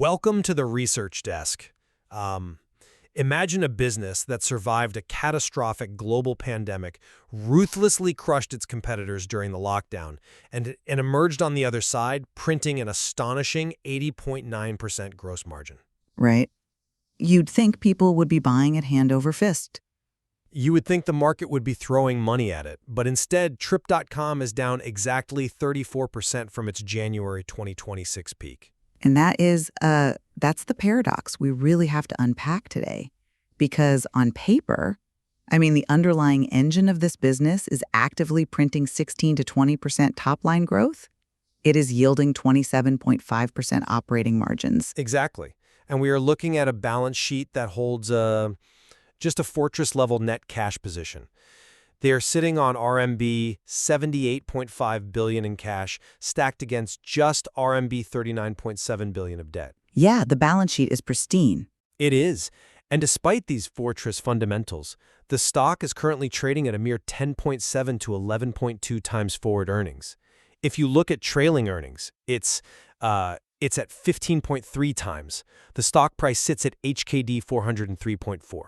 Welcome to the research desk. Imagine a business that survived a catastrophic global pandemic, ruthlessly crushed its competitors during the lockdown, and emerged on the other side, printing an astonishing 80.9% gross margin. Right? You'd think people would be buying it hand over fist. You would think the market would be throwing money at it, but instead, Trip.com is down exactly 34% from its January 2026 peak. And that's the paradox we really have to unpack today. Because on paper, the underlying engine of this business is actively printing 16 to 20% top-line growth. It is yielding 27.5% operating margins. Exactly. And we are looking at a balance sheet that holds just a fortress-level net cash position. They are sitting on RMB 78.5 billion in cash, stacked against just RMB 39.7 billion of debt. Yeah, the balance sheet is pristine. It is. And despite these fortress fundamentals, the stock is currently trading at a mere 10.7 to 11.2 times forward earnings. If you look at trailing earnings, it's at 15.3 times. The stock price sits at HKD 403.4.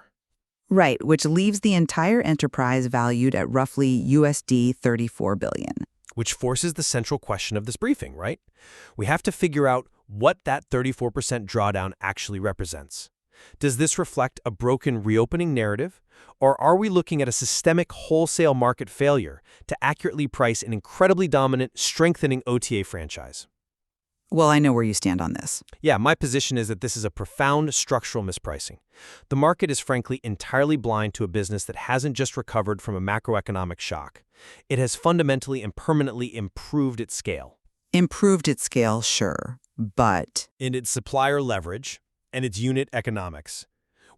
Right, which leaves the entire enterprise valued at roughly USD 34 billion. Which forces the central question of this briefing, right? We have to figure out what that 34% drawdown actually represents. Does this reflect a broken reopening narrative, or are we looking at a systemic wholesale market failure to accurately price an incredibly dominant, strengthening OTA franchise? Well, I know where you stand on this. Yeah, my position is that this is a profound structural mispricing. The market is frankly entirely blind to a business that hasn't just recovered from a macroeconomic shock. It has fundamentally and permanently improved its scale. Improved its scale, sure, but In its supplier leverage and its unit economics.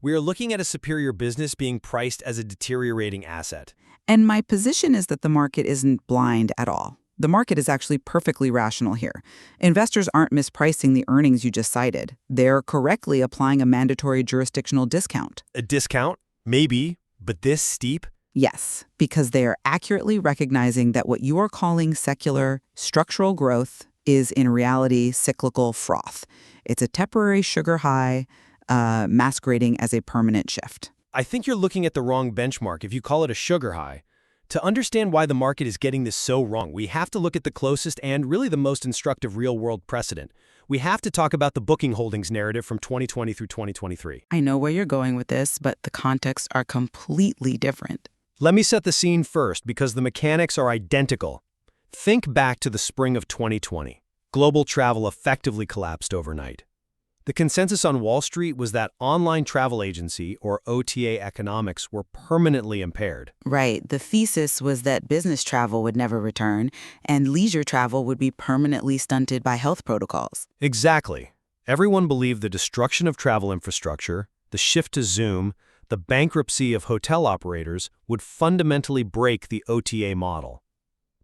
We are looking at a superior business being priced as a deteriorating asset. And my position is that the market isn't blind at all. The market is actually perfectly rational here. Investors aren't mispricing the earnings you just cited. They're correctly applying a mandatory jurisdictional discount. A discount? Maybe, but this steep? Yes, because they are accurately recognizing that what you are calling secular, structural growth is in reality cyclical froth. It's a temporary sugar high masquerading as a permanent shift. I think you're looking at the wrong benchmark if you call it a sugar high. To understand why the market is getting this so wrong, we have to look at the closest and really the most instructive real-world precedent. We have to talk about the booking holdings narrative from 2020 through 2023. I know where you're going with this, but the contexts are completely different. Let me set the scene first because the mechanics are identical. Think back to the spring of 2020. Global travel effectively collapsed overnight. The consensus on Wall Street was that online travel agency, or OTA economics, were permanently impaired. Right. The thesis was that business travel would never return, and leisure travel would be permanently stunted by health protocols. Exactly. Everyone believed the destruction of travel infrastructure, the shift to Zoom, the bankruptcy of hotel operators would fundamentally break the OTA model.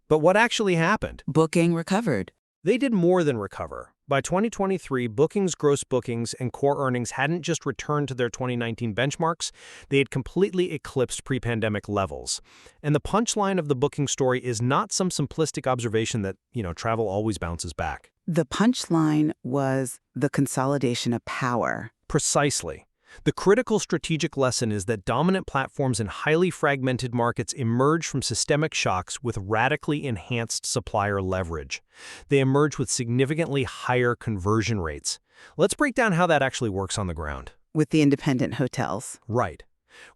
But what actually happened? Booking recovered. They did more than recover. By 2023, bookings, gross bookings, and core earnings hadn't just returned to their 2019 benchmarks, they had completely eclipsed pre-pandemic levels. And the punchline of the booking story is not some simplistic observation that, travel always bounces back. The punchline was the consolidation of power. Precisely. The critical strategic lesson is that dominant platforms in highly fragmented markets emerge from systemic shocks with radically enhanced supplier leverage. They emerge with significantly higher conversion rates. Let's break down how that actually works on the ground. With the independent hotels. Right.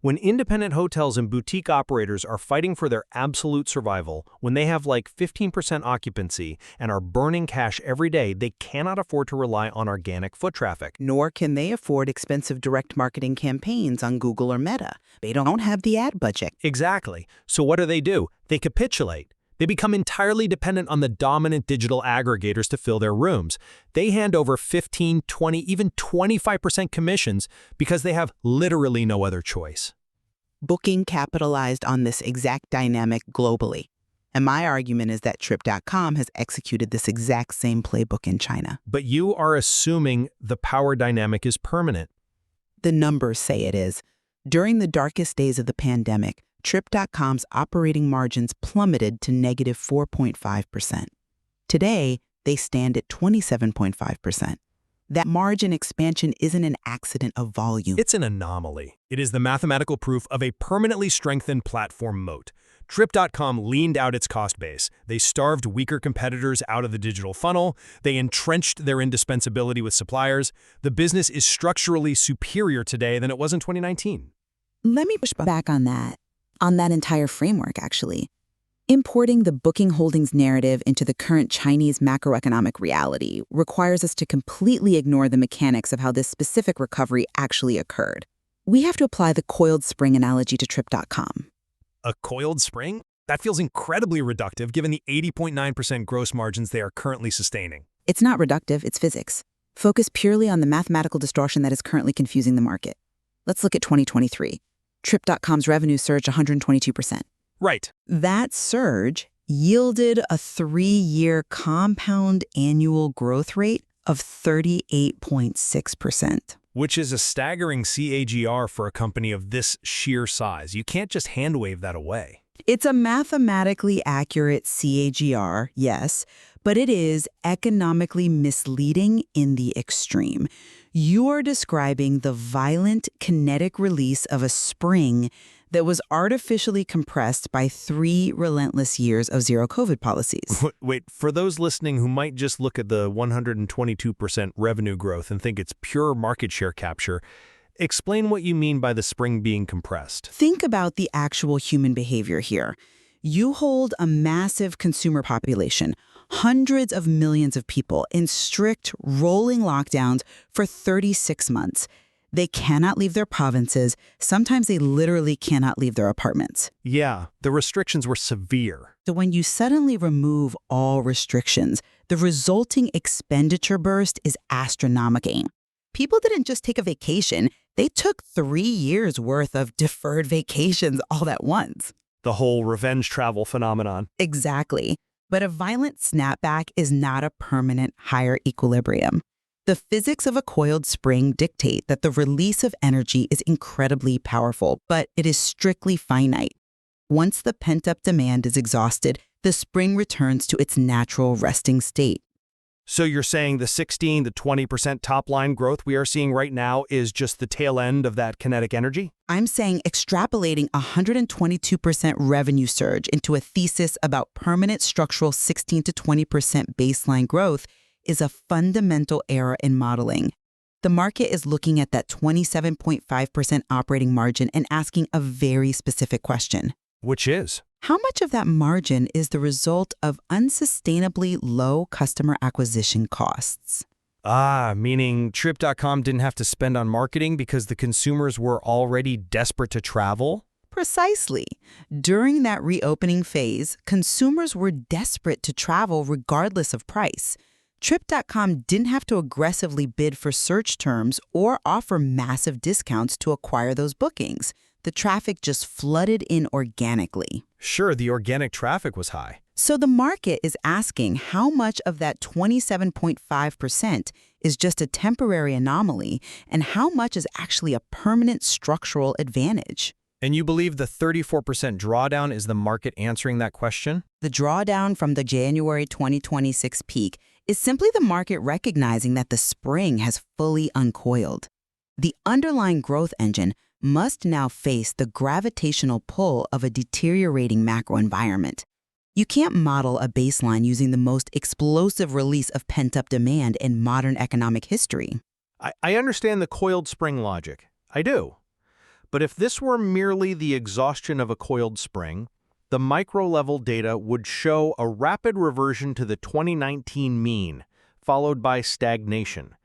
When independent hotels and boutique operators are fighting for their absolute survival, when they have like 15% occupancy and are burning cash every day, they cannot afford to rely on organic foot traffic. Nor can they afford expensive direct marketing campaigns on Google or Meta. They don't have the ad budget. Exactly. So what do? They capitulate. They become entirely dependent on the dominant digital aggregators to fill their rooms. They hand over 15, 20, even 25% commissions because they have literally no other choice. Booking capitalized on this exact dynamic globally. And my argument is that Trip.com has executed this exact same playbook in China. But you are assuming the power dynamic is permanent. The numbers say it is. During the darkest days of the pandemic, Trip.com's operating margins plummeted to negative 4.5%. Today, they stand at 27.5%. That margin expansion isn't an accident of volume. It's an anomaly. It is the mathematical proof of a permanently strengthened platform moat. Trip.com leaned out its cost base. They starved weaker competitors out of the digital funnel. They entrenched their indispensability with suppliers. The business is structurally superior today than it was in 2019. Let me push back on that entire framework, actually. Importing the booking holdings narrative into the current Chinese macroeconomic reality requires us to completely ignore the mechanics of how this specific recovery actually occurred. We have to apply the coiled spring analogy to Trip.com. A coiled spring? That feels incredibly reductive given the 80.9% gross margins they are currently sustaining. It's not reductive, it's physics. Focus purely on the mathematical distortion that is currently confusing the market. Let's look at 2023. Trip.com's revenue surged 122%. Right. That surge yielded a 3-year compound annual growth rate of 38.6%. Which is a staggering CAGR for a company of this sheer size. You can't just hand-wave that away. It's a mathematically accurate CAGR, yes, but it is economically misleading in the extreme. You are describing the violent kinetic release of a spring that was artificially compressed by 3 relentless years of zero COVID policies. Wait, for those listening who might just look at the 122% revenue growth and think it's pure market share capture, explain what you mean by the spring being compressed. Think about the actual human behavior here. You hold a massive consumer population, hundreds of millions of people in strict rolling lockdowns for 36 months. They cannot leave their provinces. Sometimes they literally cannot leave their apartments. Yeah, the restrictions were severe. So when you suddenly remove all restrictions, the resulting expenditure burst is astronomical. People didn't just take a vacation. They took 3 years' worth of deferred vacations all at once. The whole revenge travel phenomenon. Exactly. But a violent snapback is not a permanent higher equilibrium. The physics of a coiled spring dictate that the release of energy is incredibly powerful, but it is strictly finite. Once the pent-up demand is exhausted, the spring returns to its natural resting state. So you're saying the 16 to 20% top-line growth we are seeing right now is just the tail end of that kinetic energy? I'm saying extrapolating 122% revenue surge into a thesis about permanent structural 16 to 20% baseline growth is a fundamental error in modeling. The market is looking at that 27.5% operating margin and asking a very specific question. Which is? How much of that margin is the result of unsustainably low customer acquisition costs? Meaning Trip.com didn't have to spend on marketing because the consumers were already desperate to travel? Precisely. During that reopening phase, consumers were desperate to travel regardless of price. Trip.com didn't have to aggressively bid for search terms or offer massive discounts to acquire those bookings. The traffic just flooded in organically. Sure, the organic traffic was high. So the market is asking how much of that 27.5% is just a temporary anomaly and how much is actually a permanent structural advantage. And you believe the 34% drawdown is the market answering that question? The drawdown from the January 2026 peak is simply the market recognizing that the spring has fully uncoiled. The underlying growth engine must now face the gravitational pull of a deteriorating macro environment. You can't model a baseline using the most explosive release of pent-up demand in modern economic history. I understand the coiled spring logic. I do. But if this were merely the exhaustion of a coiled spring, the micro-level data would show a rapid reversion to the 2019 mean, followed by stagnation.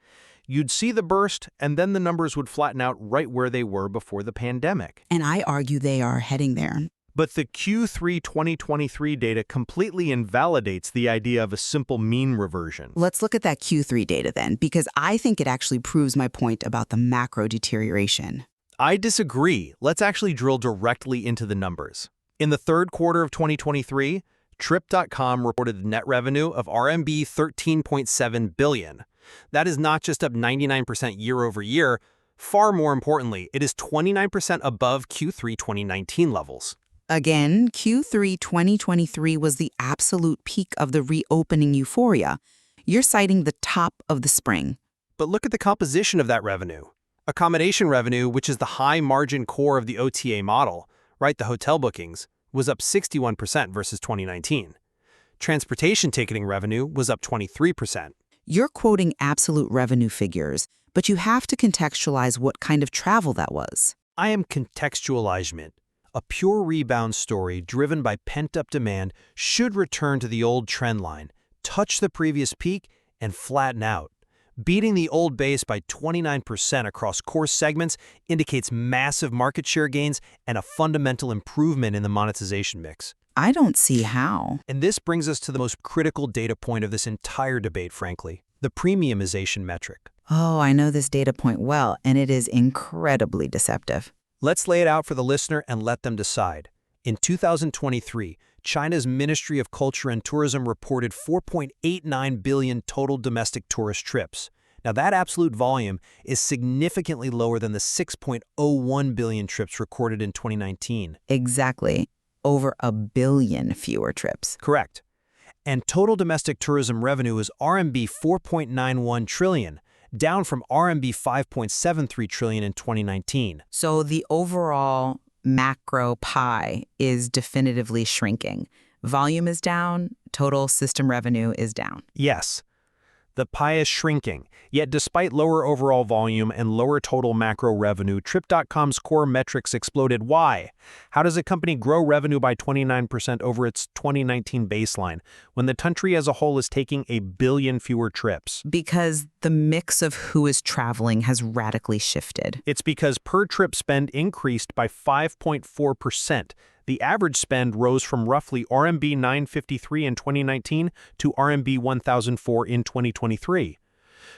You'd see the burst, and then the numbers would flatten out right where they were before the pandemic. And I argue they are heading there. But the Q3 2023 data completely invalidates the idea of a simple mean reversion. Let's look at that Q3 data then, because I think it actually proves my point about the macro deterioration. I disagree. Let's actually drill directly into the numbers. In the third quarter of 2023, Trip.com reported net revenue of RMB 13.7 billion. That is not just up 99% year over year. Far more importantly, it is 29% above Q3 2019 levels. Again, Q3 2023 was the absolute peak of the reopening euphoria. You're citing the top of the spring. but look at the composition of that revenue. Accommodation revenue, which is the high-margin core of the OTA model, right, the hotel bookings, was up 61% versus 2019. Transportation ticketing revenue was up 23%. You're quoting absolute revenue figures, but you have to contextualize what kind of travel that was. I am contextualizing. A pure rebound story driven by pent-up demand should return to the old trend line, touch the previous peak, and flatten out. Beating the old base by 29% across core segments indicates massive market share gains and a fundamental improvement in the monetization mix. I don't see how. And this brings us to the most critical data point of this entire debate, frankly, the premiumization metric. Oh, I know this data point well, and it is incredibly deceptive. Let's lay it out for the listener and let them decide. In 2023, China's Ministry of Culture and Tourism reported 4.89 billion total domestic tourist trips. Now, that absolute volume is significantly lower than the 6.01 billion trips recorded in 2019. Exactly. Over 1 billion fewer trips. Correct. And total domestic tourism revenue is RMB 4.91 trillion, down from RMB 5.73 trillion in 2019. So the overall macro pie is definitively shrinking. Volume is down, total system revenue is down. Yes. The pie is shrinking, yet despite lower overall volume and lower total macro revenue, Trip.com's core metrics exploded. Why? How does a company grow revenue by 29% over its 2019 baseline when the country as a whole is taking 1 billion fewer trips? Because the mix of who is traveling has radically shifted. It's because per-trip spend increased by 5.4%. The average spend rose from roughly RMB 953 in 2019 to RMB 1,004 in 2023.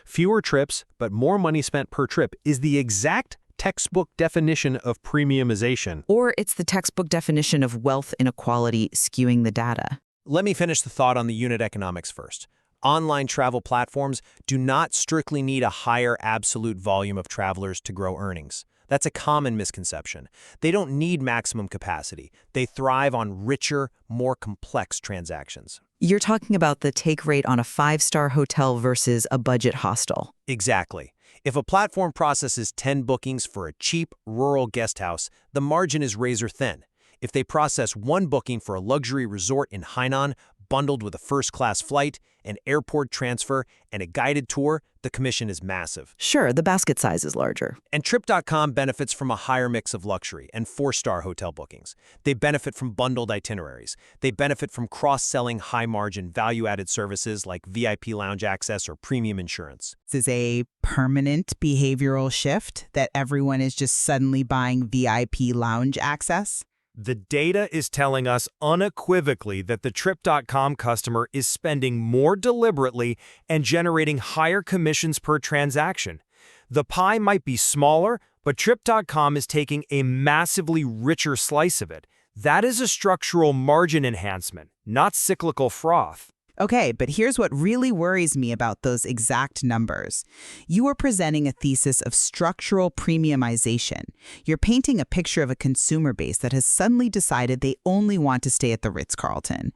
Fewer trips, but more money spent per trip is the exact textbook definition of premiumization. Or it's the textbook definition of wealth inequality skewing the data. Let me finish the thought on the unit economics first. Online travel platforms do not strictly need a higher absolute volume of travelers to grow earnings. That's a common misconception. They don't need maximum capacity. They thrive on richer, more complex transactions. You're talking about the take rate on a 5-star hotel versus a budget hostel. Exactly. If a platform processes 10 bookings for a cheap, rural guest house, the margin is razor thin. If they process 1 booking for a luxury resort in Hainan, bundled with a first-class flight, an airport transfer, and a guided tour, the commission is massive. Sure, the basket size is larger. And Trip.com benefits from a higher mix of luxury and 4-star hotel bookings. They benefit from bundled itineraries. They benefit from cross-selling high-margin, value-added services like VIP lounge access or premium insurance. This is a permanent behavioral shift that everyone is just suddenly buying VIP lounge access. The data is telling us unequivocally that the Trip.com customer is spending more deliberately and generating higher commissions per transaction. The pie might be smaller, but Trip.com is taking a massively richer slice of it. That is a structural margin enhancement, not cyclical froth. Okay, but here's what really worries me about those exact numbers. You are presenting a thesis of structural premiumization. You're painting a picture of a consumer base that has suddenly decided they only want to stay at the Ritz-Carlton.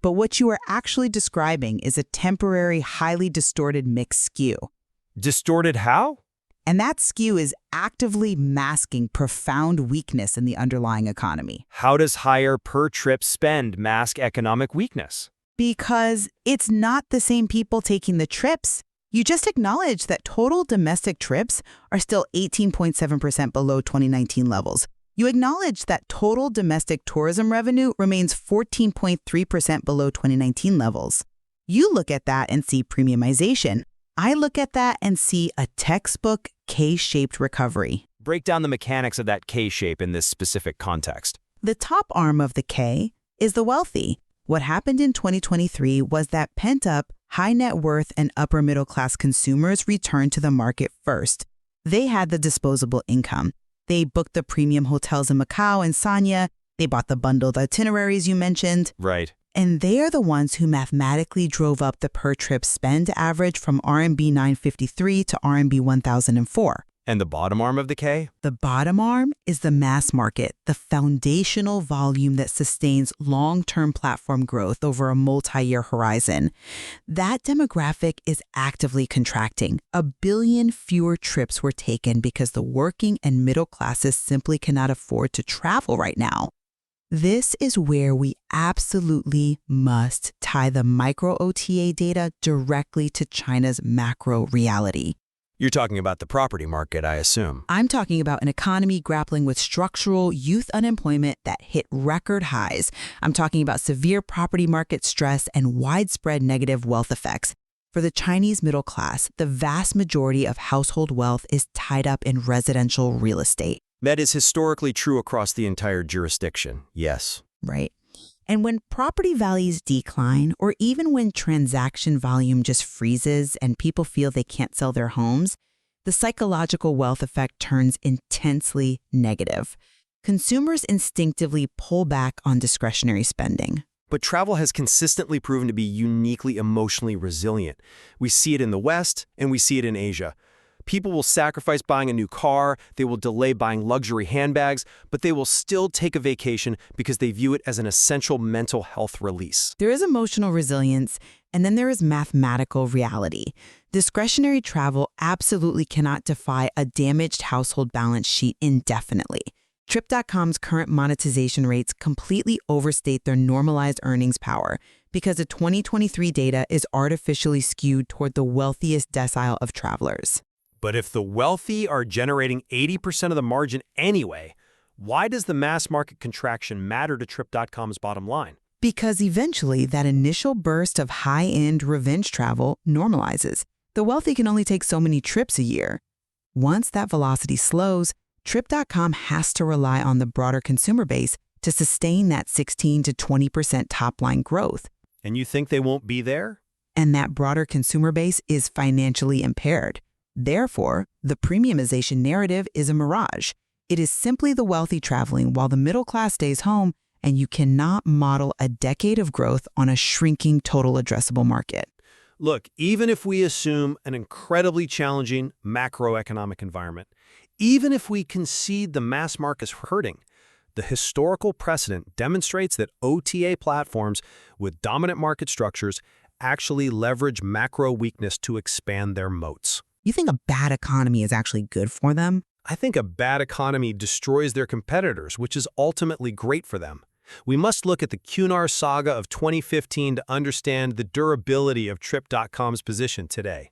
But what you are actually describing is a temporary, highly distorted mix skew. Distorted how? And that skew is actively masking profound weakness in the underlying economy. How does higher per-trip spend mask economic weakness? Because it's not the same people taking the trips. You just acknowledge that total domestic trips are still 18.7% below 2019 levels. You acknowledge that total domestic tourism revenue remains 14.3% below 2019 levels. You look at that and see premiumization. I look at that and see a textbook K-shaped recovery. Break down the mechanics of that K-shape in this specific context. The top arm of the K is the wealthy. What happened in 2023 was that pent-up, high net worth and upper middle class consumers returned to the market first. They had the disposable income. They booked the premium hotels in Macau and Sanya. They bought the bundled itineraries you mentioned. Right. And they are the ones who mathematically drove up the per-trip spend average from RMB 953 to RMB 1,004. And the bottom arm of the K? The bottom arm is the mass market, the foundational volume that sustains long-term platform growth over a multi-year horizon. That demographic is actively contracting. 1 billion fewer trips were taken because the working and middle classes simply cannot afford to travel right now. This is where we absolutely must tie the micro OTA data directly to China's macro reality. You're talking about the property market, I assume. I'm talking about an economy grappling with structural youth unemployment that hit record highs. I'm talking about severe property market stress and widespread negative wealth effects. For the Chinese middle class, the vast majority of household wealth is tied up in residential real estate. That is historically true across the entire jurisdiction, yes. Right. And when property values decline, or even when transaction volume just freezes and people feel they can't sell their homes, the psychological wealth effect turns intensely negative. Consumers instinctively pull back on discretionary spending. But travel has consistently proven to be uniquely emotionally resilient. We see it in the West, and we see it in Asia. People will sacrifice buying a new car, they will delay buying luxury handbags, but they will still take a vacation because they view it as an essential mental health release. There is emotional resilience, and then there is mathematical reality. Discretionary travel absolutely cannot defy a damaged household balance sheet indefinitely. Trip.com's current monetization rates completely overstate their normalized earnings power because the 2023 data is artificially skewed toward the wealthiest decile of travelers. But if the wealthy are generating 80% of the margin anyway, why does the mass market contraction matter to Trip.com's bottom line? Because eventually that initial burst of high-end revenge travel normalizes. The wealthy can only take so many trips a year. Once that velocity slows, Trip.com has to rely on the broader consumer base to sustain that 16 to 20% top-line growth. And you think they won't be there? And that broader consumer base is financially impaired. Therefore, the premiumization narrative is a mirage. It is simply the wealthy traveling while the middle class stays home, and you cannot model a decade of growth on a shrinking total addressable market. Look, even if we assume an incredibly challenging macroeconomic environment, even if we concede the mass market is hurting, the historical precedent demonstrates that OTA platforms with dominant market structures actually leverage macro weakness to expand their moats. You think a bad economy is actually good for them? I think a bad economy destroys their competitors, which is ultimately great for them. We must look at the Cunard saga of 2015 to understand the durability of Trip.com's position today.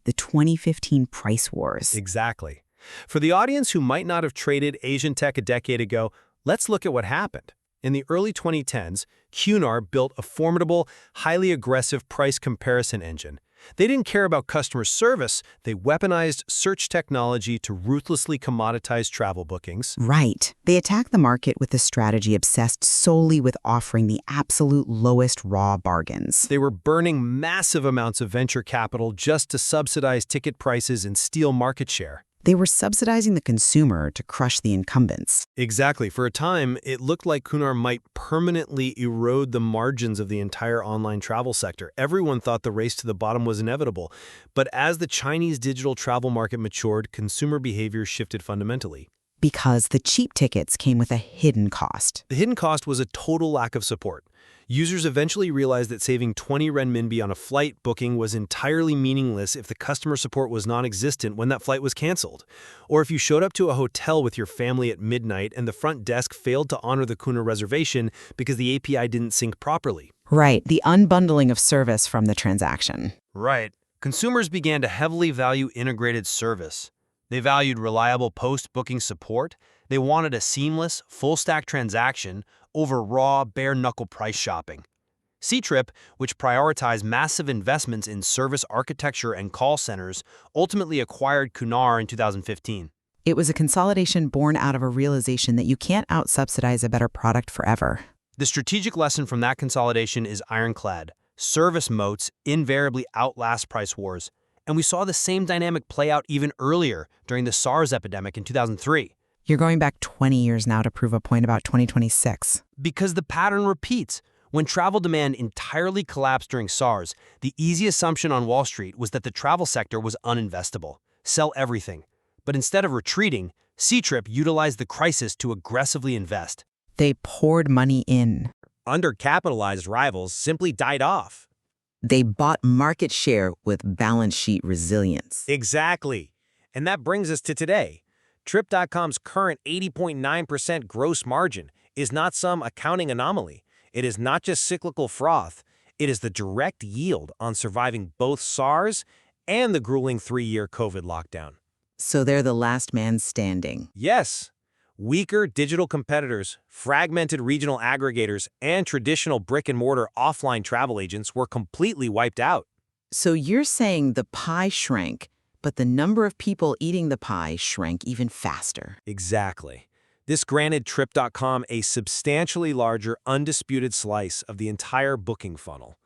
The 2015 price wars. Exactly. For the audience who might not have traded Asian tech a decade ago, let's look at what happened. In the early 2010s, Cunard built a formidable, highly aggressive price comparison engine. They didn't care about customer service. They weaponized search technology to ruthlessly commoditize travel bookings. Right. They attacked the market with a strategy obsessed solely with offering the absolute lowest raw bargains. They were burning massive amounts of venture capital just to subsidize ticket prices and steal market share. They were subsidizing the consumer to crush the incumbents. Exactly. For a time, it looked like Cunard might permanently erode the margins of the entire online travel sector. Everyone thought the race to the bottom was inevitable. But as the Chinese digital travel market matured, consumer behavior shifted fundamentally. Because the cheap tickets came with a hidden cost. The hidden cost was a total lack of support. Users eventually realized that saving 20 renminbi on a flight booking was entirely meaningless if the customer support was non-existent when that flight was canceled. Or if you showed up to a hotel with your family at midnight and the front desk failed to honor the Cunard reservation because the API didn't sync properly. Right, the unbundling of service from the transaction. Right. Consumers began to heavily value integrated service. They valued reliable post-booking support. They wanted a seamless, full-stack transaction over raw, bare-knuckle price shopping. Ctrip, which prioritized massive investments in service architecture and call centers, ultimately acquired Cunard in 2015. It was a consolidation born out of a realization that you can't out-subsidize a better product forever. The strategic lesson from that consolidation is ironclad. Service moats invariably outlast price wars. And we saw the same dynamic play out even earlier during the SARS epidemic in 2003. You're going back 20 years now to prove a point about 2026. Because the pattern repeats. When travel demand entirely collapsed during SARS, the easy assumption on Wall Street was that the travel sector was uninvestable. Sell everything. But instead of retreating, Ctrip utilized the crisis to aggressively invest. They poured money in. Undercapitalized rivals simply died off. They bought market share with balance sheet resilience. Exactly. And that brings us to today. Trip.com's current 80.9% gross margin is not some accounting anomaly. It is not just cyclical froth. It is the direct yield on surviving both SARS and the grueling 3-year COVID lockdown. So they're the last man standing. Yes, weaker digital competitors, fragmented regional aggregators, and traditional brick-and-mortar offline travel agents were completely wiped out. So you're saying the pie shrank, but the number of people eating the pie shrank even faster. Exactly. This granted Trip.com a substantially larger, undisputed slice of the entire booking funnel.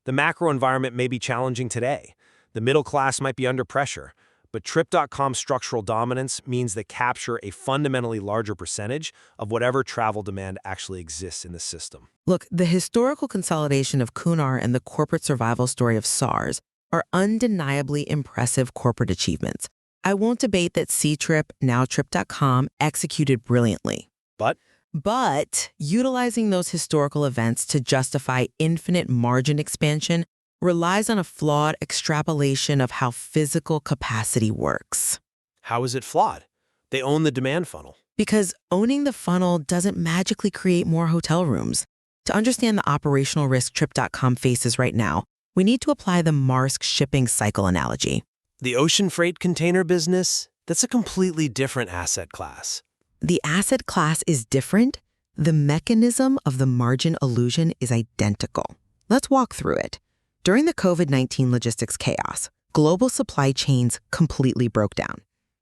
The macro environment may be challenging today. The middle class might be under pressure, but Trip.com's structural dominance means they capture a fundamentally larger percentage of whatever travel demand actually exists in the system. Look, the historical consolidation of Kunar and the corporate survival story of SARS are undeniably impressive corporate achievements. I won't debate that Ctrip, now Trip.com, executed brilliantly. But utilizing those historical events to justify infinite margin expansion relies on a flawed extrapolation of how physical capacity works. How is it flawed? They own the demand funnel. Because owning the funnel doesn't magically create more hotel rooms. To understand the operational risk Trip.com faces right now, we need to apply the Maersk shipping cycle analogy. The ocean freight container business, that's a completely different asset class. The asset class is different. The mechanism of the margin illusion is identical. Let's walk through it. During the COVID-19 logistics chaos, global supply chains completely broke down.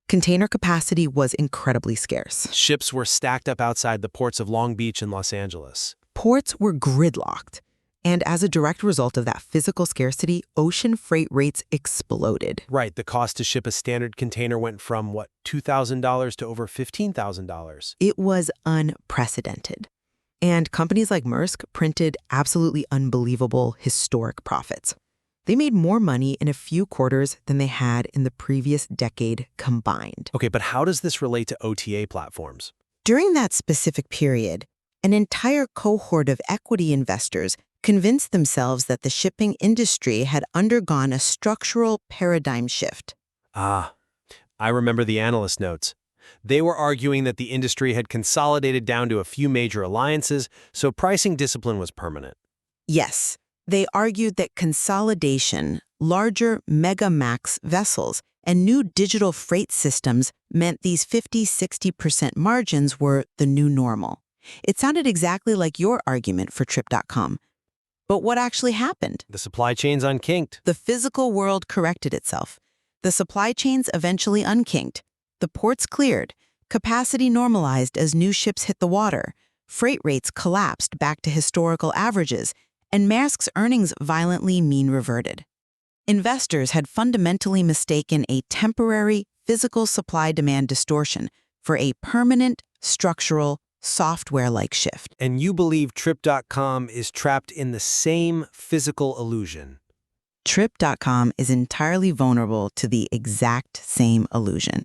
Container capacity was incredibly scarce. Ships were stacked up outside the ports of Long Beach and Los Angeles. Ports were gridlocked. And as a direct result of that physical scarcity, ocean freight rates exploded. Right, the cost to ship a standard container went from, $2,000 to over $15,000. It was unprecedented. And companies like Maersk printed absolutely unbelievable historic profits. They made more money in a few quarters than they had in the previous decade combined. Okay, but how does this relate to OTA platforms? During that specific period, an entire cohort of equity investors convinced themselves that the shipping industry had undergone a structural paradigm shift. Ah, I remember the analyst notes. They were arguing that the industry had consolidated down to a few major alliances, so pricing discipline was permanent. Yes, they argued that consolidation, larger mega-max vessels, and new digital freight systems meant these 50-60% margins were the new normal. It sounded exactly like your argument for Trip.com. But what actually happened? The supply chains unkinked. The physical world corrected itself. The supply chains eventually unkinked. The ports cleared. Capacity normalized as new ships hit the water. Freight rates collapsed back to historical averages, and Maersk's earnings violently mean reverted. Investors had fundamentally mistaken a temporary physical supply-demand distortion for a permanent, structural, software-like shift. And you believe Trip.com is trapped in the same physical illusion. Trip.com is entirely vulnerable to the exact same illusion.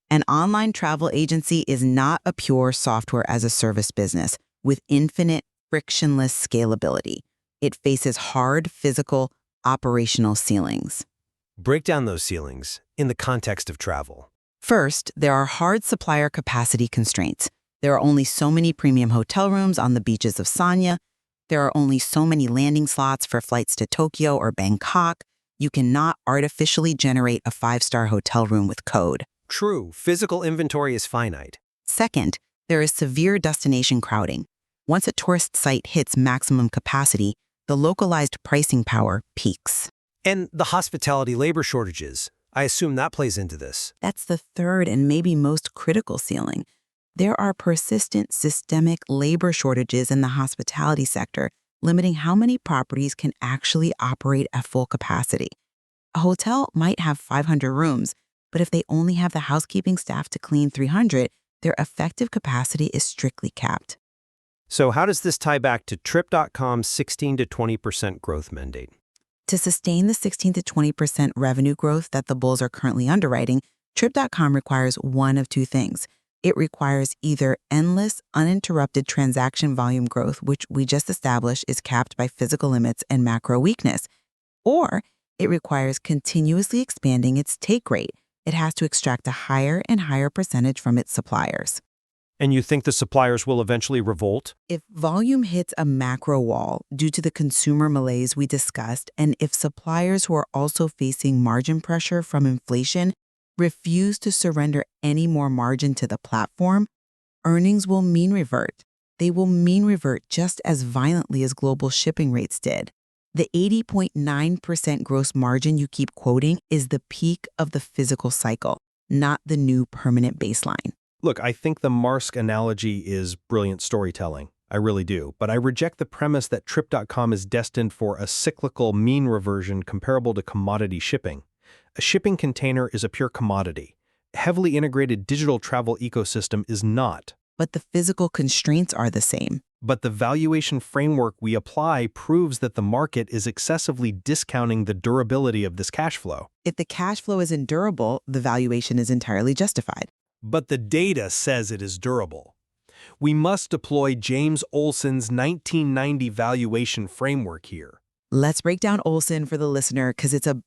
An online travel agency is not a pure software-as-a-service business with infinite, frictionless scalability. It faces hard, physical, operational ceilings. Break down those ceilings in the context of travel. First, there are hard supplier capacity constraints. There are only so many premium hotel rooms on the beaches of Sanya. There are only so many landing slots for flights to Tokyo or Bangkok. You cannot artificially generate a 5-star hotel room with code. True, physical inventory is finite. Second, there is severe destination crowding. Once a tourist site hits maximum capacity, the localized pricing power peaks. And the hospitality labor shortages. I assume that plays into this. That's the third and maybe most critical ceiling. There are persistent systemic labor shortages in the hospitality sector, limiting how many properties can actually operate at full capacity. A hotel might have 500 rooms, but if they only have the housekeeping staff to clean 300, their effective capacity is strictly capped. So how does this tie back to Trip.com's 16 to 20% growth mandate? To sustain the 16 to 20% revenue growth that the bulls are currently underwriting, Trip.com requires one of two things. It requires either endless, uninterrupted transaction volume growth, which we just established is capped by physical limits and macro weakness, or it requires continuously expanding its take rate. It has to extract a higher and higher percentage from its suppliers. And you think the suppliers will eventually revolt? If volume hits a macro wall due to the consumer malaise we discussed, and if suppliers who are also facing margin pressure from inflation refuse to surrender any more margin to the platform, earnings will mean revert. They will mean revert just as violently as global shipping rates did. The 80.9% gross margin you keep quoting is the peak of the physical cycle, not the new permanent baseline. Look, I think the Marsk analogy is brilliant storytelling. I really do. But I reject the premise that Trip.com is destined for a cyclical mean reversion comparable to commodity shipping. A shipping container is a pure commodity. A heavily integrated digital travel ecosystem is not. But the physical constraints are the same. But the valuation framework we apply proves that the market is excessively discounting the durability of this cash flow. If the cash flow isn't durable, the valuation is entirely justified. But the data says it is durable. We must deploy James Olson's 1990 valuation framework here. Let's break down Olson for the listener because it's a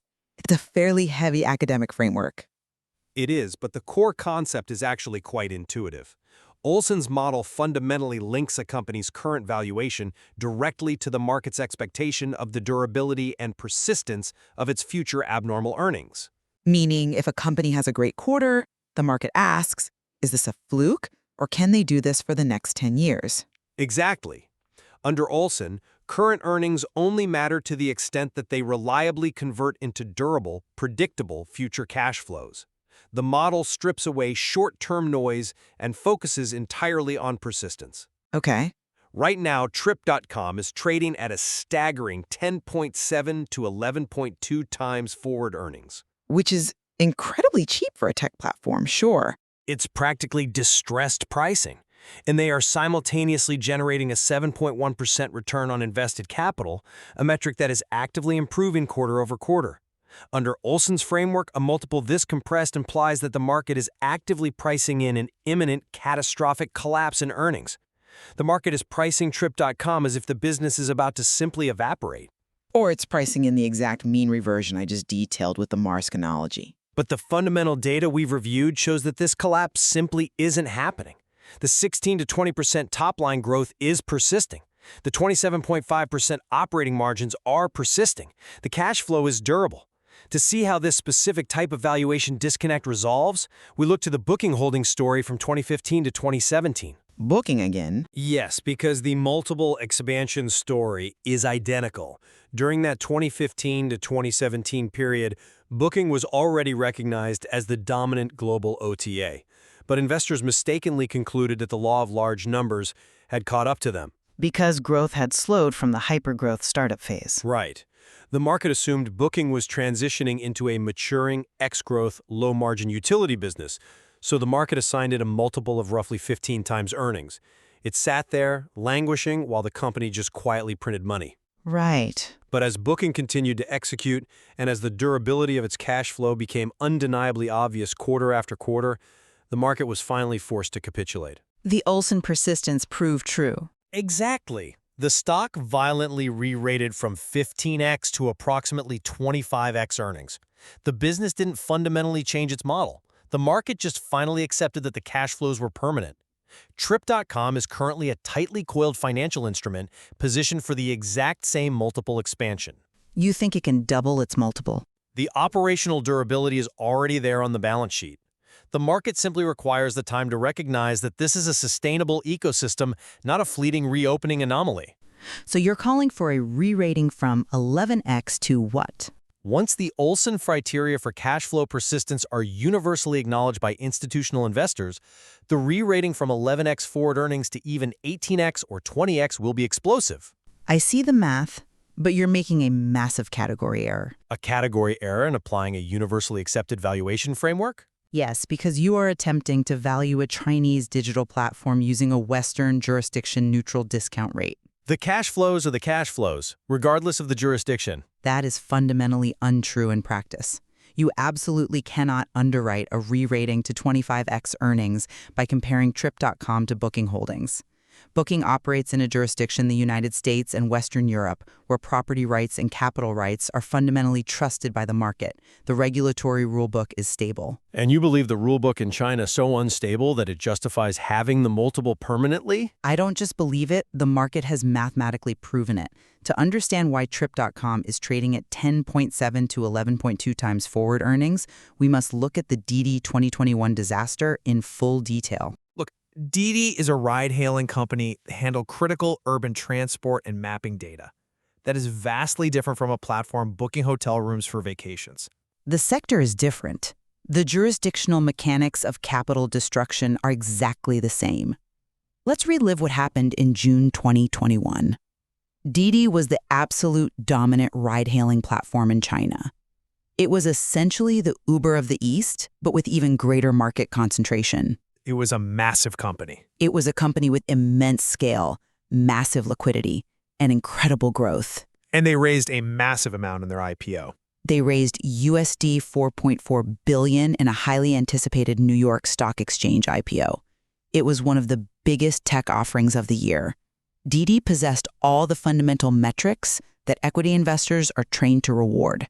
fairly heavy academic framework. It is, but the core concept is actually quite intuitive. Olson's model fundamentally links a company's current valuation directly to the market's expectation of the durability and persistence of its future abnormal earnings. Meaning, if a company has a great quarter, the market asks, is this a fluke, or can they do this for the next 10 years? Exactly. Under Olson, current earnings only matter to the extent that they reliably convert into durable, predictable future cash flows. The model strips away short-term noise and focuses entirely on persistence. Okay. Right now, Trip.com is trading at a staggering 10.7 to 11.2 times forward earnings. Which is incredibly cheap for a tech platform, sure. It's practically distressed pricing, and they are simultaneously generating a 7.1% return on invested capital, a metric that is actively improving quarter over quarter. Under Olson's framework, a multiple this compressed implies that the market is actively pricing in an imminent catastrophic collapse in earnings. The market is pricing Trip.com as if the business is about to simply evaporate. Or it's pricing in the exact mean reversion I just detailed with the Marsk analogy. But the fundamental data we've reviewed shows that this collapse simply isn't happening. The 16 to 20% top-line growth is persisting. The 27.5% operating margins are persisting. The cash flow is durable. To see how this specific type of valuation disconnect resolves, we look to the Booking Holdings story from 2015 to 2017. Booking again? Yes, because the multiple expansion story is identical. During that 2015 to 2017 period, Booking was already recognized as the dominant global OTA. But investors mistakenly concluded that the law of large numbers had caught up to them. Because growth had slowed from the hypergrowth startup phase. Right. The market assumed Booking was transitioning into a maturing, ex-growth, low-margin utility business, so the market assigned it a multiple of roughly 15 times earnings. It sat there, languishing, while the company just quietly printed money. Right. But as Booking continued to execute, and as the durability of its cash flow became undeniably obvious quarter after quarter, the market was finally forced to capitulate. The Olson persistence proved true. Exactly. The stock violently re-rated from 15x to approximately 25x earnings. The business didn't fundamentally change its model. The market just finally accepted that the cash flows were permanent. Trip.com is currently a tightly coiled financial instrument positioned for the exact same multiple expansion. You think it can double its multiple? The operational durability is already there on the balance sheet. The market simply requires the time to recognize that this is a sustainable ecosystem, not a fleeting reopening anomaly. So you're calling for a re-rating from 11x to what? Once the Olson criteria for cash flow persistence are universally acknowledged by institutional investors, the re-rating from 11x forward earnings to even 18x or 20x will be explosive. I see the math, but you're making a massive category error. A category error in applying a universally accepted valuation framework? Yes, because you are attempting to value a Chinese digital platform using a Western jurisdiction-neutral discount rate. The cash flows are the cash flows, regardless of the jurisdiction. That is fundamentally untrue in practice. You absolutely cannot underwrite a re-rating to 25x earnings by comparing Trip.com to Booking Holdings. Booking operates in a jurisdiction, the United States and Western Europe, where property rights and capital rights are fundamentally trusted by the market. The regulatory rulebook is stable. And you believe the rulebook in China is so unstable that it justifies having the multiple permanently? I don't just believe it, the market has mathematically proven it. To understand why Trip.com is trading at 10.7 to 11.2 times forward earnings, we must look at the Didi 2021 disaster in full detail. Didi is a ride-hailing company that handles critical urban transport and mapping data. That is vastly different from a platform booking hotel rooms for vacations. The sector is different. The jurisdictional mechanics of capital destruction are exactly the same. Let's relive what happened in June 2021. Didi was the absolute dominant ride-hailing platform in China. It was essentially the Uber of the East, but with even greater market concentration. It was a massive company. It was a company with immense scale, massive liquidity, and incredible growth. And they raised a massive amount in their IPO. They raised USD 4.4 billion in a highly anticipated New York Stock Exchange IPO. It was one of the biggest tech offerings of the year. Didi possessed all the fundamental metrics that equity investors are trained to reward.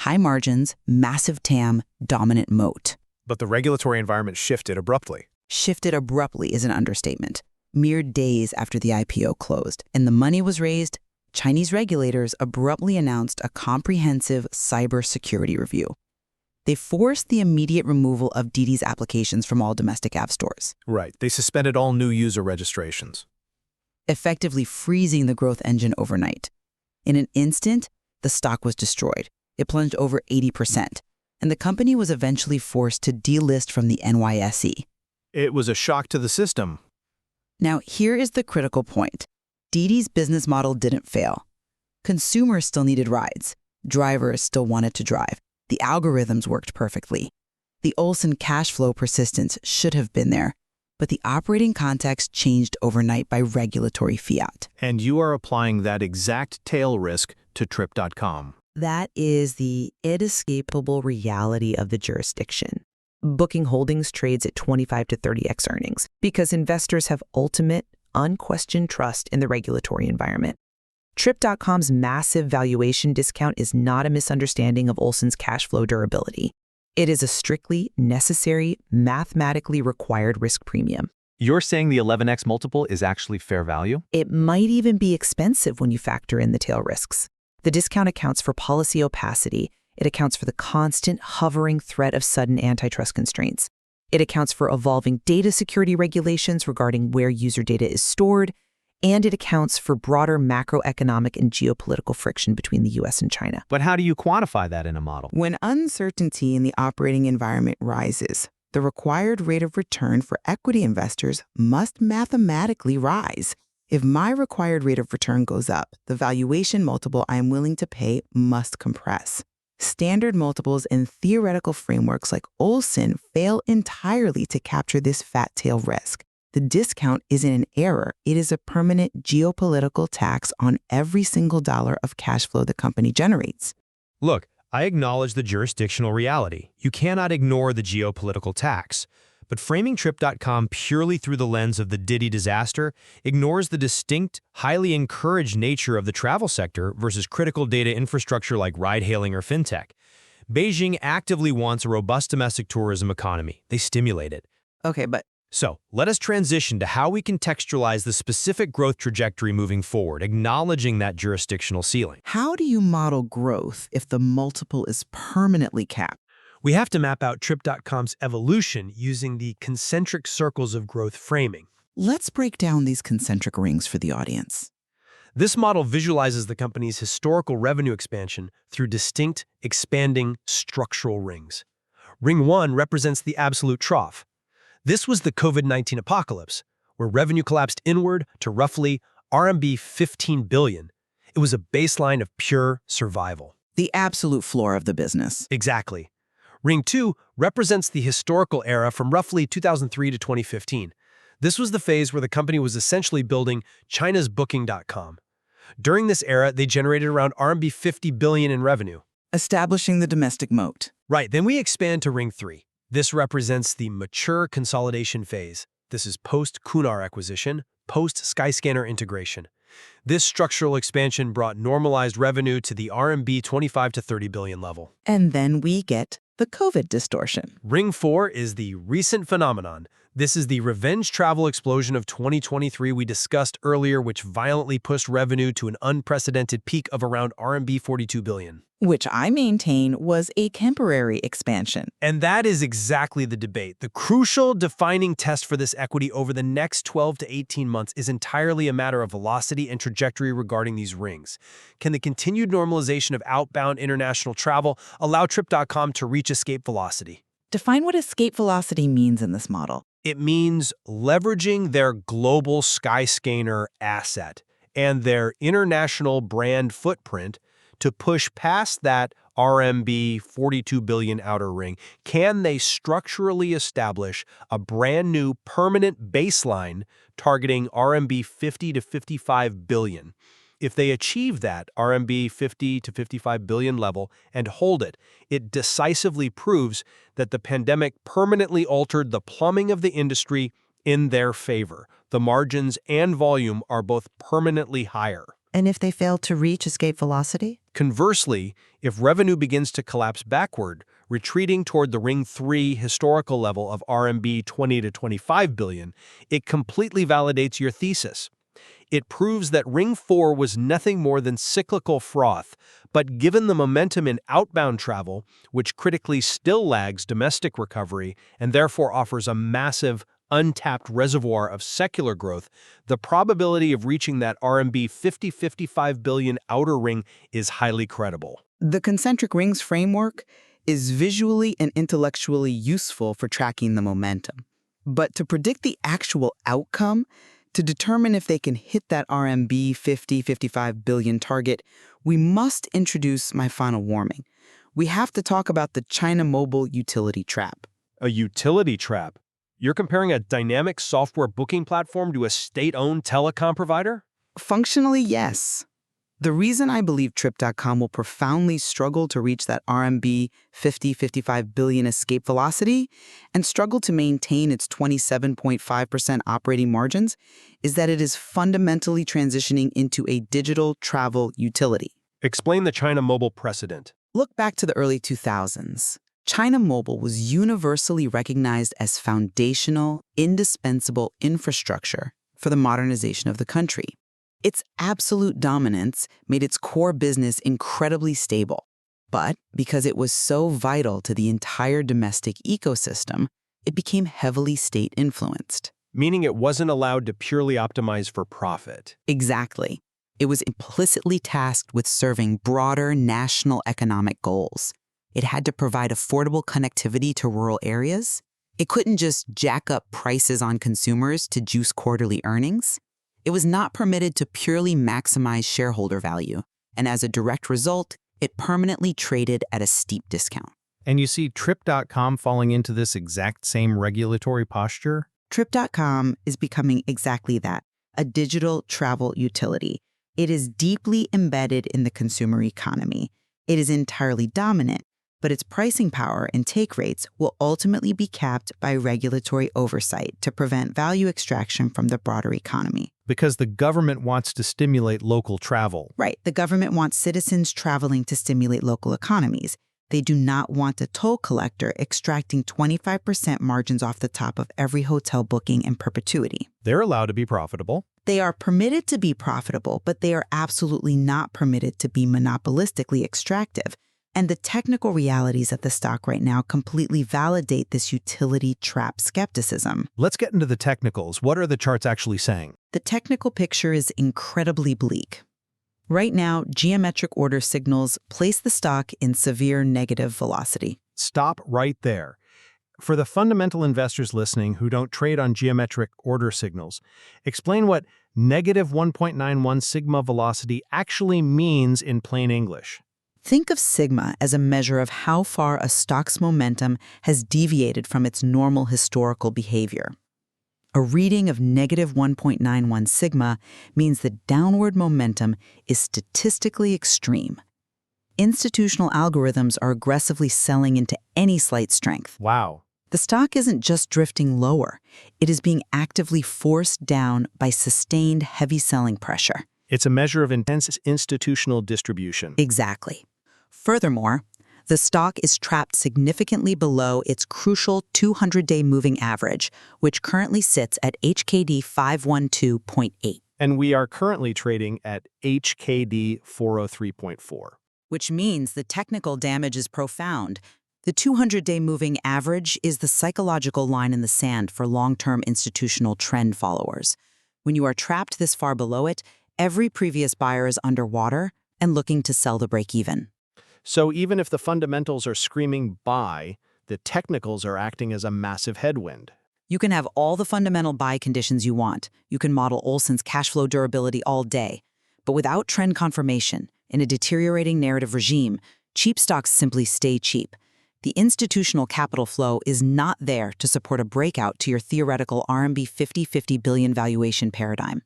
High margins, massive TAM, dominant moat. But the regulatory environment shifted abruptly. Shifted abruptly is an understatement. Mere days after the IPO closed and the money was raised, Chinese regulators abruptly announced a comprehensive cybersecurity review. They forced the immediate removal of Didi's applications from all domestic app stores. Right. They suspended all new user registrations, Effectively freezing the growth engine overnight. In an instant, the stock was destroyed. It plunged over 80%. And the company was eventually forced to delist from the NYSE. It was a shock to the system. Now, here is the critical point. Didi's business model didn't fail. Consumers still needed rides. Drivers still wanted to drive. The algorithms worked perfectly. The Olsen cash flow persistence should have been there. But the operating context changed overnight by regulatory fiat. And you are applying that exact tail risk to Trip.com. That is the inescapable reality of the jurisdiction. Booking Holdings trades at 25 to 30x earnings because investors have ultimate, unquestioned trust in the regulatory environment. Trip.com's massive valuation discount is not a misunderstanding of Olsen's cash flow durability. It is a strictly necessary, mathematically required risk premium. You're saying the 11x multiple is actually fair value? It might even be expensive when you factor in the tail risks. The discount accounts for policy opacity. It accounts for the constant hovering threat of sudden antitrust constraints. It accounts for evolving data security regulations regarding where user data is stored, and it accounts for broader macroeconomic and geopolitical friction between the US and China. But how do you quantify that in a model? When uncertainty in the operating environment rises, the required rate of return for equity investors must mathematically rise. If my required rate of return goes up, the valuation multiple I am willing to pay must compress. Standard multiples and theoretical frameworks like Olsen fail entirely to capture this fat tail risk. The discount isn't an error. It is a permanent geopolitical tax on every single dollar of cash flow the company generates. Look, I acknowledge the jurisdictional reality. You cannot ignore the geopolitical tax. But framing Trip.com purely through the lens of the Didi disaster ignores the distinct, highly encouraged nature of the travel sector versus critical data infrastructure like ride-hailing or fintech. Beijing actively wants a robust domestic tourism economy. They stimulate it. Okay, but So, let us transition to how we contextualize the specific growth trajectory moving forward, acknowledging that jurisdictional ceiling. how do you model growth if the multiple is permanently capped? We have to map out Trip.com's evolution using the concentric circles of growth framing. Let's break down these concentric rings for the audience. This model visualizes the company's historical revenue expansion through distinct, expanding structural rings. Ring 1 represents the absolute trough. This was the COVID-19 apocalypse, where revenue collapsed inward to roughly RMB 15 billion. It was a baseline of pure survival. The absolute floor of the business. Exactly. Ring 2 represents the historical era from roughly 2003 to 2015. This was the phase where the company was essentially building China's Booking.com. During this era, they generated around RMB 50 billion in revenue. Establishing the domestic moat. Right, then we expand to Ring 3. This represents the mature consolidation phase. This is post-Kunar acquisition, post-Skyscanner integration. This structural expansion brought normalized revenue to the RMB 25 to 30 billion level. And then we get the COVID distortion. Ring 4 is the recent phenomenon. This is the revenge travel explosion of 2023 we discussed earlier, which violently pushed revenue to an unprecedented peak of around RMB 42 billion. Which I maintain was a temporary expansion. And that is exactly the debate. The crucial defining test for this equity over the next 12 to 18 months is entirely a matter of velocity and trajectory regarding these rings. Can the continued normalization of outbound international travel allow Trip.com to reach escape velocity? Define what escape velocity means in this model. It means leveraging their global Skyscanner asset and their international brand footprint to push past that RMB 42 billion outer ring. Can they structurally establish a brand new permanent baseline targeting RMB 50 to 55 billion? If they achieve that RMB 50 to 55 billion level and hold it, it decisively proves that the pandemic permanently altered the plumbing of the industry in their favor. The margins and volume are both permanently higher. And if they fail to reach escape velocity? Conversely, if revenue begins to collapse backward, retreating toward the Ring 3 historical level of RMB 20 to 25 billion, it completely validates your thesis. It proves that Ring 4 was nothing more than cyclical froth, but given the momentum in outbound travel, which critically still lags domestic recovery and therefore offers a massive, untapped reservoir of secular growth, the probability of reaching that RMB 50-55 billion outer ring is highly credible. The concentric rings framework is visually and intellectually useful for tracking the momentum. But to predict the actual outcome, to determine if they can hit that RMB 50-55 billion target, we must introduce my final warning. We have to talk about the China mobile utility trap. A utility trap? You're comparing a dynamic software booking platform to a state-owned telecom provider? Functionally, yes. The reason I believe Trip.com will profoundly struggle to reach that RMB 50-55 billion escape velocity and struggle to maintain its 27.5% operating margins is that it is fundamentally transitioning into a digital travel utility. Explain the China mobile precedent. Look back to the early 2000s. China Mobile was universally recognized as foundational, indispensable infrastructure for the modernization of the country. Its absolute dominance made its core business incredibly stable. But because it was so vital to the entire domestic ecosystem, it became heavily state-influenced. Meaning it wasn't allowed to purely optimize for profit. Exactly. It was implicitly tasked with serving broader national economic goals. It had to provide affordable connectivity to rural areas. It couldn't just jack up prices on consumers to juice quarterly earnings. It was not permitted to purely maximize shareholder value, and as a direct result, it permanently traded at a steep discount. And you see Trip.com falling into this exact same regulatory posture? Trip.com is becoming exactly that, a digital travel utility. It is deeply embedded in the consumer economy. It is entirely dominant, but its pricing power and take rates will ultimately be capped by regulatory oversight to prevent value extraction from the broader economy. Because the government wants to stimulate local travel. Right. The government wants citizens traveling to stimulate local economies. They do not want a toll collector extracting 25% margins off the top of every hotel booking in perpetuity. They're allowed to be profitable. They are permitted to be profitable, but they are absolutely not permitted to be monopolistically extractive. And the technical realities of the stock right now completely validate this utility trap skepticism. Let's get into the technicals. What are the charts actually saying? The technical picture is incredibly bleak. Right now, geometric order signals place the stock in severe negative velocity. Stop right there. For the fundamental investors listening who don't trade on geometric order signals, explain what negative 1.91 sigma velocity actually means in plain English. Think of sigma as a measure of how far a stock's momentum has deviated from its normal historical behavior. A reading of negative 1.91 sigma means the downward momentum is statistically extreme. Institutional algorithms are aggressively selling into any slight strength. Wow. The stock isn't just drifting lower. It is being actively forced down by sustained heavy selling pressure. It's a measure of intense institutional distribution. Exactly. Furthermore, the stock is trapped significantly below its crucial 200-day moving average, which currently sits at HKD 512.8. And we are currently trading at HKD 403.4. Which means the technical damage is profound. The 200-day moving average is the psychological line in the sand for long-term institutional trend followers. When you are trapped this far below it, every previous buyer is underwater and looking to sell the break-even. So even if the fundamentals are screaming buy, the technicals are acting as a massive headwind. You can have all the fundamental buy conditions you want. You can model Olson's cash flow durability all day. But without trend confirmation, in a deteriorating narrative regime, cheap stocks simply stay cheap. The institutional capital flow is not there to support a breakout to your theoretical RMB 50-50 billion valuation paradigm.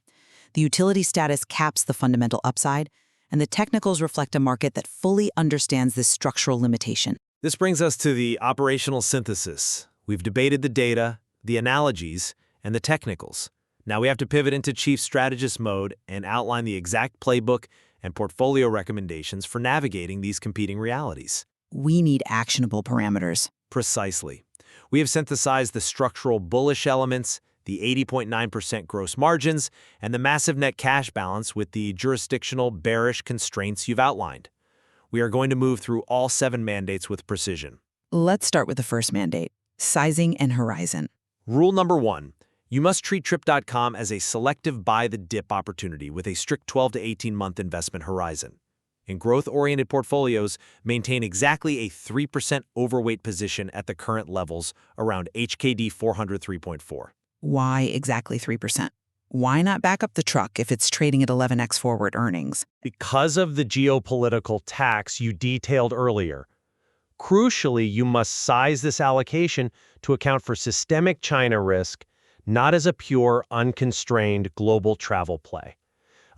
The utility status caps the fundamental upside, and the technicals reflect a market that fully understands this structural limitation. This brings us to the operational synthesis. We've debated the data, the analogies, and the technicals. Now we have to pivot into chief strategist mode and outline the exact playbook and portfolio recommendations for navigating these competing realities. We need actionable parameters. Precisely. We have synthesized the structural bullish elements, the 80.9% gross margins, and the massive net cash balance with the jurisdictional bearish constraints you've outlined. We are going to move through all 7 mandates with precision. Let's start with the first mandate, sizing and horizon. Rule number 1. You must treat Trip.com as a selective buy-the-dip opportunity with a strict 12 to 18-month investment horizon. In growth-oriented portfolios, maintain exactly a 3% overweight position at the current levels around HKD 403.4. Why exactly 3%? Why not back up the truck if it's trading at 11x forward earnings? Because of the geopolitical tax you detailed earlier. Crucially, you must size this allocation to account for systemic China risk, not as a pure, unconstrained global travel play.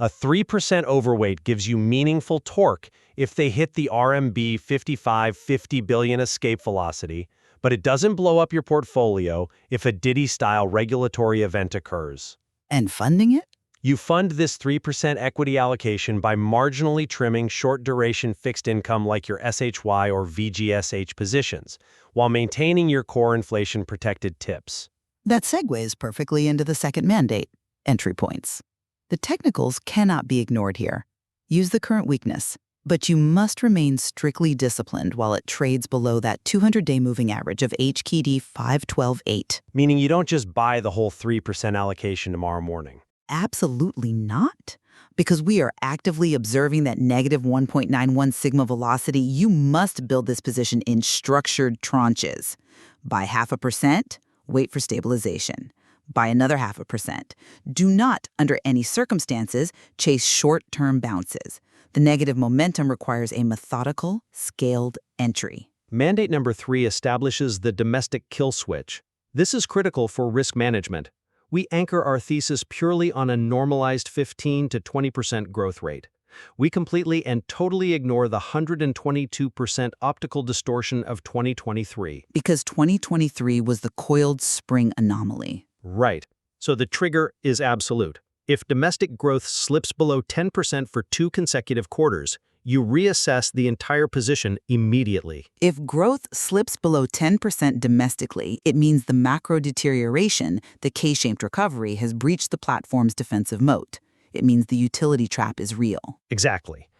A 3% overweight gives you meaningful torque if they hit the RMB 55-50 billion escape velocity, but it doesn't blow up your portfolio if a Diddy-style regulatory event occurs. And funding it? You fund this 3% equity allocation by marginally trimming short-duration fixed income like your SHY or VGSH positions, while maintaining your core inflation-protected tips. That segues perfectly into the second mandate, entry points. The technicals cannot be ignored here. Use the current weakness, but you must remain strictly disciplined while it trades below that 200-day moving average of HKD 512.8. Meaning you don't just buy the whole 3% allocation tomorrow morning. Absolutely not. Because we are actively observing that negative 1.91 sigma velocity, you must build this position in structured tranches. Buy 0.5%, wait for stabilization. By another 0.5%. Do not, under any circumstances, chase short-term bounces. The negative momentum requires a methodical, scaled entry. Mandate number 3 establishes the domestic kill switch. This is critical for risk management. We anchor our thesis purely on a normalized 15 to 20% growth rate. We completely and totally ignore the 122% optical distortion of 2023. Because 2023 was the coiled spring anomaly. Right. So the trigger is absolute. If domestic growth slips below 10% for 2 consecutive quarters, you reassess the entire position immediately. If growth slips below 10% domestically, it means the macro deterioration, the K-shaped recovery, has breached the platform's defensive moat. It means the utility trap is real. Exactly.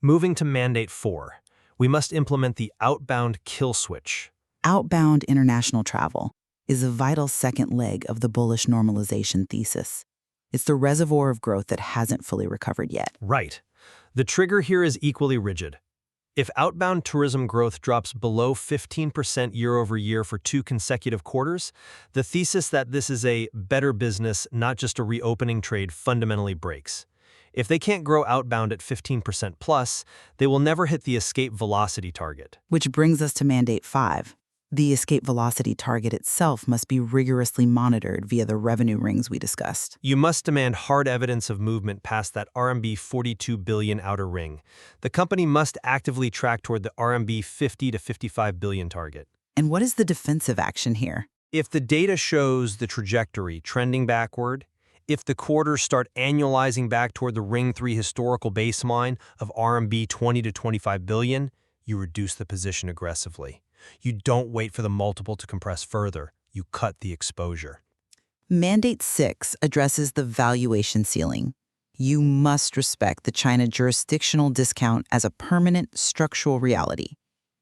Moving to mandate 4, we must implement the outbound kill switch. Outbound international travel is a vital second leg of the bullish normalization thesis. It's the reservoir of growth that hasn't fully recovered yet. Right. The trigger here is equally rigid. If outbound tourism growth drops below 15% year-over-year for 2 consecutive quarters, the thesis that this is a better business, not just a reopening trade, fundamentally breaks. If they can't grow outbound at 15% plus, they will never hit the escape velocity target. Which brings us to mandate 5, The escape velocity target itself must be rigorously monitored via the revenue rings we discussed. You must demand hard evidence of movement past that RMB 42 billion outer ring. The company must actively track toward the RMB 50 to 55 billion target. And what is the defensive action here? If the data shows the trajectory trending backward, if the quarters start annualizing back toward the Ring 3 historical baseline of RMB 20 to 25 billion, you reduce the position aggressively. You don't wait for the multiple to compress further. You cut the exposure. Mandate 6 addresses the valuation ceiling. You must respect the China jurisdictional discount as a permanent structural reality.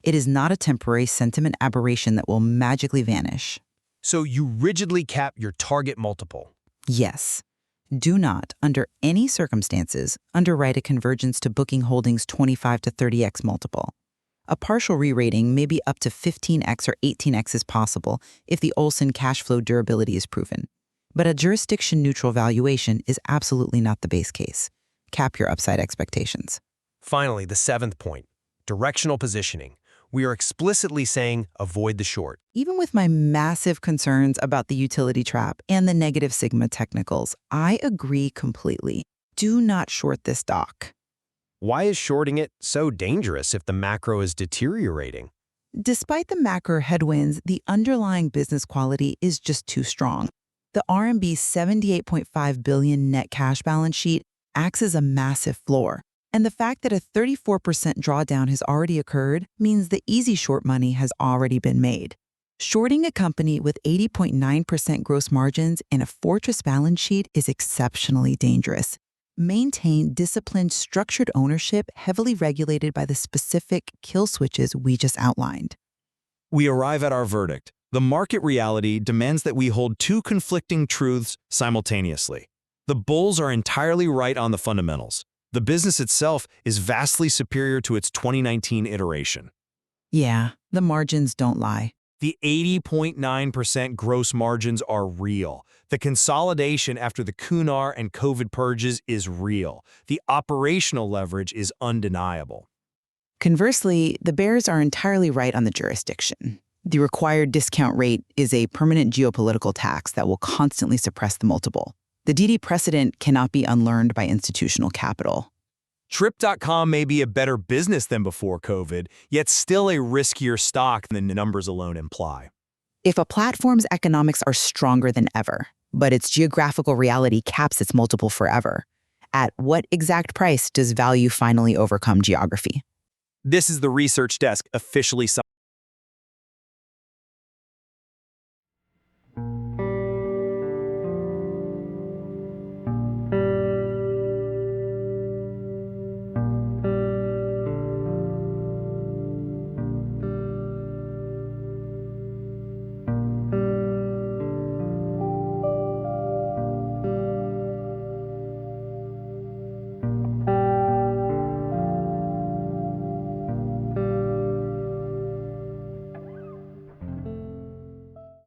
It is not a temporary sentiment aberration that will magically vanish. So you rigidly cap your target multiple. Yes. Do not, under any circumstances, underwrite a convergence to Booking Holdings' 25 to 30x multiple. A partial re-rating may be up to 15x or 18x is possible if the Olsen cash flow durability is proven. But a jurisdiction-neutral valuation is absolutely not the base case. Cap your upside expectations. Finally, the 7th point, directional positioning. We are explicitly saying avoid the short. Even with my massive concerns about the utility trap and the negative sigma technicals, I agree completely. Do not short this stock. Why is shorting it so dangerous if the macro is deteriorating? Despite the macro headwinds, the underlying business quality is just too strong. The RMB 78.5 billion net cash balance sheet acts as a massive floor. And the fact that a 34% drawdown has already occurred means the easy short money has already been made. Shorting a company with 80.9% gross margins and a fortress balance sheet is exceptionally dangerous. Maintain disciplined, structured ownership heavily regulated by the specific kill switches we just outlined. We arrive at our verdict. The market reality demands that we hold two conflicting truths simultaneously. The bulls are entirely right on the fundamentals. The business itself is vastly superior to its 2019 iteration. Yeah, the margins don't lie. The 80.9% gross margins are real. The consolidation after the Kunar and COVID purges is real. The operational leverage is undeniable. Conversely, the bears are entirely right on the jurisdiction. The required discount rate is a permanent geopolitical tax that will constantly suppress the multiple. The DD precedent cannot be unlearned by institutional capital. Trip.com may be a better business than before COVID, yet still a riskier stock than the numbers alone imply. If a platform's economics are stronger than ever, but its geographical reality caps its multiple forever, at what exact price does value finally overcome geography? This is the Research Desk officially